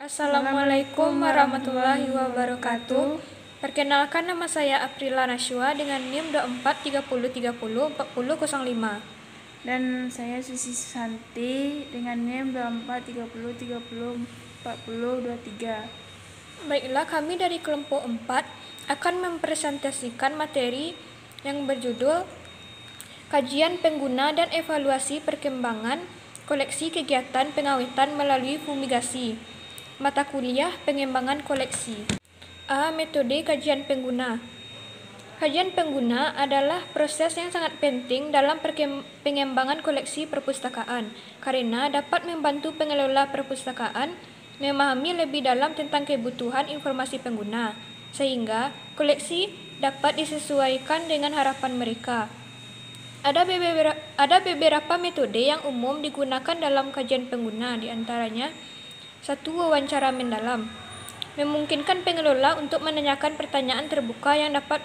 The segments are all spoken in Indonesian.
Assalamualaikum warahmatullahi wabarakatuh. Perkenalkan, nama saya Aprila Nashwa dengan NIM 2430304005. Dan saya Susi Santi dengan NIM 2430304023. Baiklah, kami dari kelompok 4 akan mempresentasikan materi yang berjudul Kajian Pengguna dan Evaluasi Perkembangan Koleksi Kegiatan Pengawetan Melalui Fumigasi. Mata kuliah Pengembangan Koleksi. A. Metode kajian pengguna. Kajian pengguna adalah proses yang sangat penting dalam pengembangan koleksi perpustakaan karena dapat membantu pengelola perpustakaan memahami lebih dalam tentang kebutuhan informasi pengguna, sehingga koleksi dapat disesuaikan dengan harapan mereka. Ada beberapa metode yang umum digunakan dalam kajian pengguna, diantaranya 1. Wawancara mendalam. Memungkinkan pengelola untuk menanyakan pertanyaan terbuka yang dapat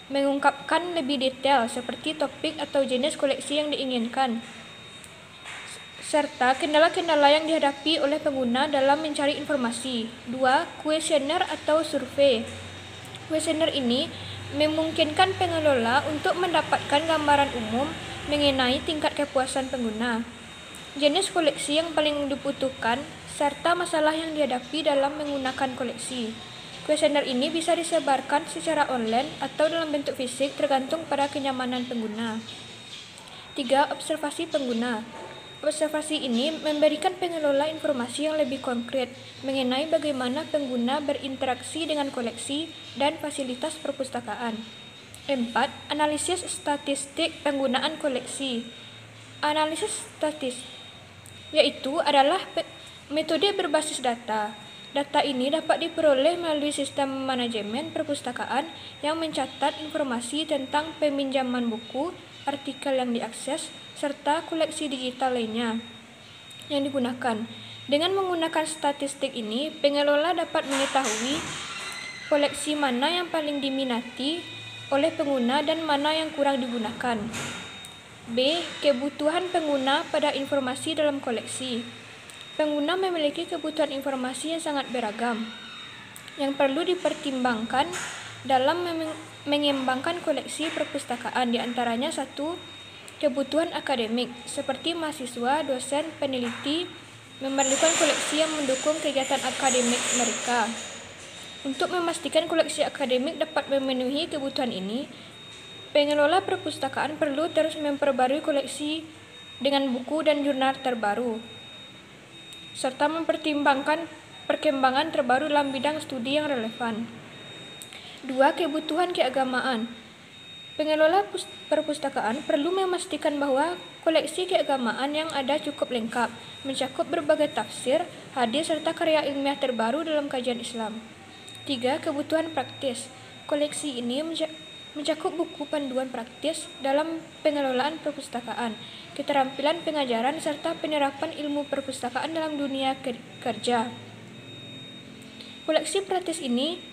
mengungkapkan lebih detail seperti topik atau jenis koleksi yang diinginkan, serta kendala-kendala yang dihadapi oleh pengguna dalam mencari informasi. 2. Kuesioner atau survei. Kuesioner ini memungkinkan pengelola untuk mendapatkan gambaran umum mengenai tingkat kepuasan pengguna, jenis koleksi yang paling dibutuhkan, serta masalah yang dihadapi dalam menggunakan koleksi. Kuesioner ini bisa disebarkan secara online atau dalam bentuk fisik tergantung pada kenyamanan pengguna. 3. Observasi pengguna. Observasi ini memberikan pengelola informasi yang lebih konkret mengenai bagaimana pengguna berinteraksi dengan koleksi dan fasilitas perpustakaan. 4. Analisis statistik penggunaan koleksi. Analisis statistik yaitu adalah metode berbasis data. Data ini dapat diperoleh melalui sistem manajemen perpustakaan yang mencatat informasi tentang peminjaman buku, artikel yang diakses, serta koleksi digital lainnya yang digunakan. Dengan menggunakan statistik ini, pengelola dapat mengetahui koleksi mana yang paling diminati oleh pengguna dan mana yang kurang digunakan. B. Kebutuhan pengguna pada informasi dalam koleksi. Pengguna memiliki kebutuhan informasi yang sangat beragam yang perlu dipertimbangkan dalam mengembangkan koleksi perpustakaan, diantaranya 1. Kebutuhan akademik, seperti mahasiswa, dosen, peneliti memerlukan koleksi yang mendukung kegiatan akademik mereka. Untuk memastikan koleksi akademik dapat memenuhi kebutuhan ini, pengelola perpustakaan perlu terus memperbarui koleksi dengan buku dan jurnal terbaru, serta mempertimbangkan perkembangan terbaru dalam bidang studi yang relevan. 2. Kebutuhan keagamaan. Pengelola perpustakaan perlu memastikan bahwa koleksi keagamaan yang ada cukup lengkap, mencakup berbagai tafsir, hadis, serta karya ilmiah terbaru dalam kajian Islam. 3. Kebutuhan praktis. Koleksi ini mencakup buku panduan praktis dalam pengelolaan perpustakaan, keterampilan pengajaran, serta penerapan ilmu perpustakaan dalam dunia kerja. Koleksi praktis ini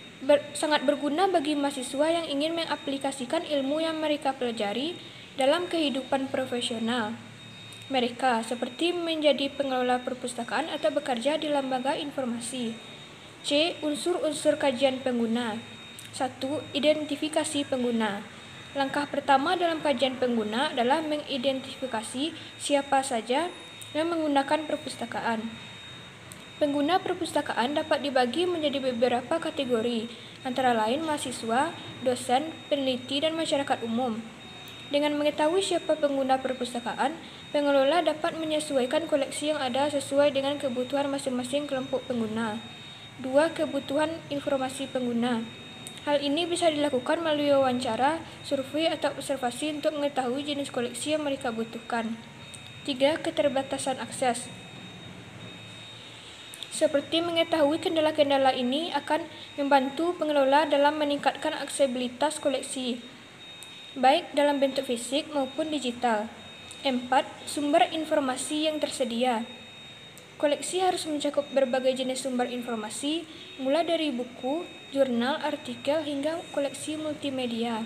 sangat berguna bagi mahasiswa yang ingin mengaplikasikan ilmu yang mereka pelajari dalam kehidupan profesional mereka, seperti menjadi pengelola perpustakaan atau bekerja di lembaga informasi. C. Unsur-unsur kajian pengguna. 1. Identifikasi pengguna. Langkah pertama dalam kajian pengguna adalah mengidentifikasi siapa saja yang menggunakan perpustakaan. Pengguna perpustakaan dapat dibagi menjadi beberapa kategori, antara lain mahasiswa, dosen, peneliti, dan masyarakat umum. Dengan mengetahui siapa pengguna perpustakaan, pengelola dapat menyesuaikan koleksi yang ada sesuai dengan kebutuhan masing-masing kelompok pengguna. 2. Kebutuhan informasi pengguna. Hal ini bisa dilakukan melalui wawancara, survei, atau observasi untuk mengetahui jenis koleksi yang mereka butuhkan. 3. Keterbatasan akses. Seperti mengetahui kendala-kendala ini akan membantu pengelola dalam meningkatkan aksesibilitas koleksi, baik dalam bentuk fisik maupun digital. 4. Sumber informasi yang tersedia. Koleksi harus mencakup berbagai jenis sumber informasi, mulai dari buku, jurnal, artikel, hingga koleksi multimedia,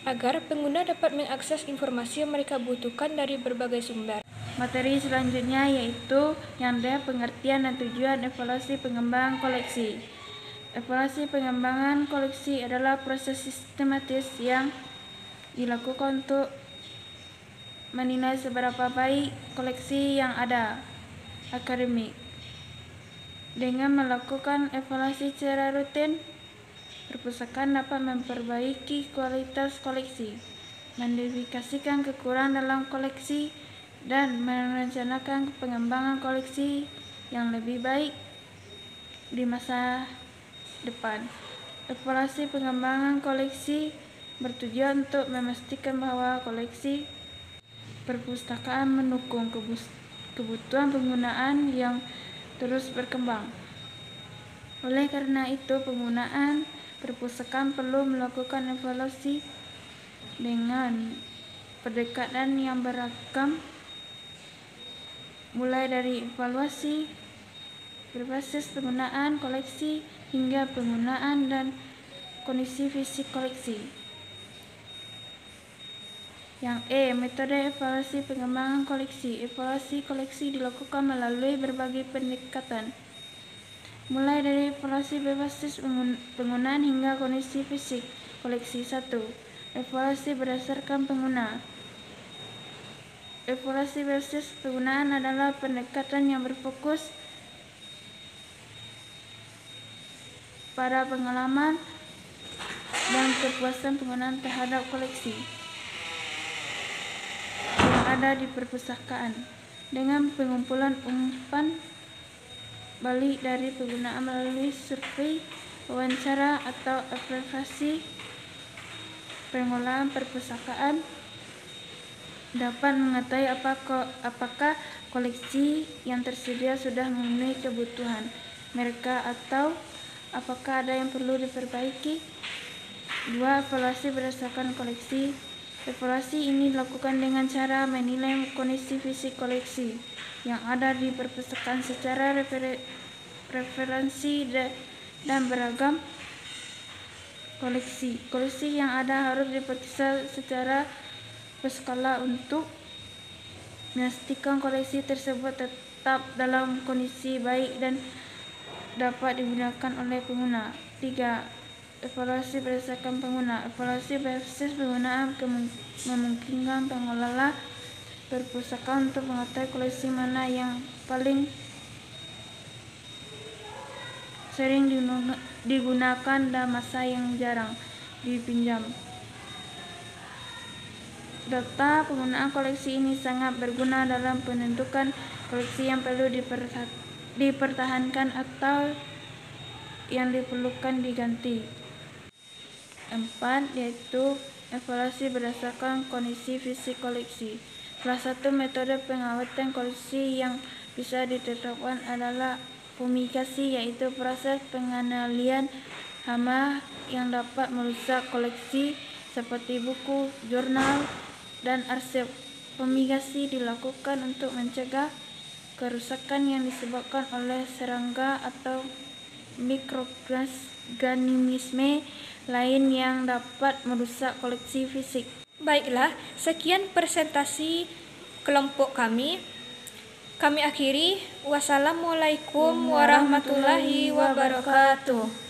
agar pengguna dapat mengakses informasi yang mereka butuhkan dari berbagai sumber. Materi selanjutnya yaitu yang ada pengertian dan tujuan evaluasi pengembangan koleksi. Evaluasi pengembangan koleksi adalah proses sistematis yang dilakukan untuk menilai seberapa baik koleksi yang ada akademik. Dengan melakukan evaluasi secara rutin, perpustakaan dapat memperbaiki kualitas koleksi, mengidentifikasikan kekurangan dalam koleksi, dan merencanakan pengembangan koleksi yang lebih baik di masa depan. Evaluasi pengembangan koleksi bertujuan untuk memastikan bahwa koleksi perpustakaan mendukung kebutuhan penggunaan yang terus berkembang. Oleh karena itu, penggunaan perpustakaan perlu melakukan evaluasi dengan pendekatan yang beragam, mulai dari evaluasi berbasis penggunaan koleksi hingga penggunaan dan kondisi fisik koleksi. Yang metode evaluasi pengembangan koleksi. Evaluasi koleksi dilakukan melalui berbagai pendekatan, mulai dari evaluasi berbasis penggunaan hingga kondisi fisik koleksi. 1. Evaluasi berdasarkan pengguna. Evaluasi berbasis penggunaan adalah pendekatan yang berfokus pada pengalaman dan kepuasan penggunaan terhadap koleksi yang ada di perpustakaan, dengan pengumpulan umpan balik dari penggunaan melalui survei, wawancara, atau observasi. Pengolahan perpustakaan dapat mengetahui apakah koleksi yang tersedia sudah memenuhi kebutuhan mereka atau apakah ada yang perlu diperbaiki. 2. Evaluasi berdasarkan koleksi. Evaluasi ini dilakukan dengan cara menilai kondisi fisik koleksi yang ada di perpustakaan secara referensi dan beragam koleksi. Koleksi yang ada harus diperiksa secara berskala untuk memastikan koleksi tersebut tetap dalam kondisi baik dan dapat digunakan oleh pengguna. 3. Evaluasi berdasarkan pengguna. Evaluasi berbasis penggunaan memungkinkan pengelola perpustakaan untuk mengetahui koleksi mana yang paling sering digunakan dan masa yang jarang dipinjam. Data penggunaan koleksi ini sangat berguna dalam menentukan koleksi yang perlu dipertahankan atau yang diperlukan diganti. 4. Yaitu evaluasi berdasarkan kondisi fisik koleksi. Salah satu metode pengawatan koleksi yang bisa diterapkan adalah fumigasi, yaitu proses pengendalian hama yang dapat merusak koleksi seperti buku, jurnal, dan arsip. Fumigasi dilakukan untuk mencegah kerusakan yang disebabkan oleh serangga atau mikroorganisme lain yang dapat merusak koleksi fisik. Baiklah, sekian presentasi kelompok kami. Kami akhiri. Wassalamualaikum warahmatullahi wabarakatuh.